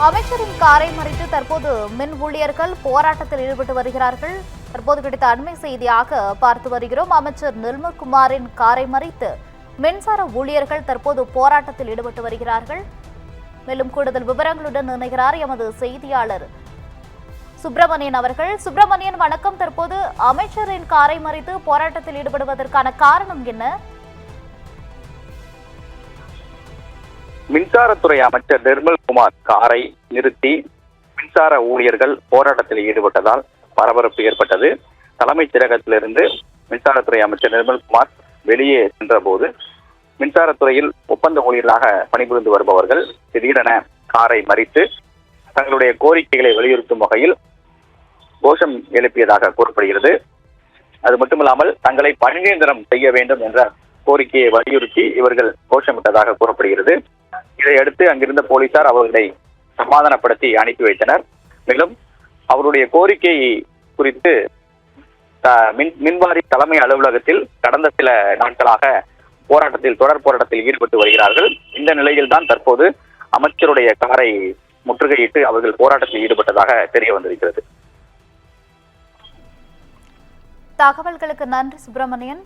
அமைச்சரின் காரை மறித்து தற்போது மின் ஊழியர்கள் போராட்டத்தில் ஈடுபட்டு வருகிறார்கள். தற்போது கிடைத்த அண்மை செய்தியாக பார்த்து வருகிறோம். அமைச்சர் நிர்மல்குமாரின் காரை மறித்து மின்சார ஊழியர்கள் தற்போது போராட்டத்தில் ஈடுபட்டு வருகிறார்கள். மேலும் கூடுதல் விவரங்களுடன் இணைகிறார் எமது செய்தியாளர் சுப்பிரமணியன் அவர்கள். சுப்பிரமணியன், வணக்கம். தற்போது அமைச்சரின் காரை மறித்து போராட்டத்தில் ஈடுபடுவதற்கான காரணம் என்ன? மின்சாரத்துறை அமைச்சர் நிர்மல்குமார் காரை நிறுத்தி மின்சார ஊழியர்கள் போராட்டத்தில் ஈடுபட்டதால் பரபரப்பு ஏற்பட்டது. தலைமைச் செயலகத்திலிருந்து மின்சாரத்துறை அமைச்சர் நிர்மல்குமார் வெளியே சென்ற போது மின்சாரத்துறையில் ஒப்பந்த ஊழியர்களாக பணிபுரிந்து வருபவர்கள் திடீரென காரை மறித்து தங்களுடைய கோரிக்கைகளை வலியுறுத்தும் வகையில் கோஷம் எழுப்பியதாக கூறப்படுகிறது. அது மட்டுமில்லாமல் தங்களை பணிநிரந்தரம் செய்ய வேண்டும் என்ற கோரிக்கையை வலியுறுத்தி இவர்கள் கோஷமிட்டதாக கூறப்படுகிறது. இதையடுத்து அங்கிருந்த போலீசார் அவர்களை சமாதானப்படுத்தி அனுப்பி வைத்தனர். மேலும் அவருடைய கோரிக்கை குறித்து மின்வாரி தலைமை அலுவலகத்தில் கடந்த சில நாட்களாக தொடர் போராட்டத்தில் ஈடுபட்டு வருகிறார்கள். இந்த நிலையில் தான் தற்போது அமைச்சருடைய காரை முற்றுகையிட்டு அவர்கள் போராட்டத்தில் ஈடுபட்டதாக தெரிய வந்திருக்கிறது. தகவல்களுக்கு நன்றி சுப்பிரமணியன்.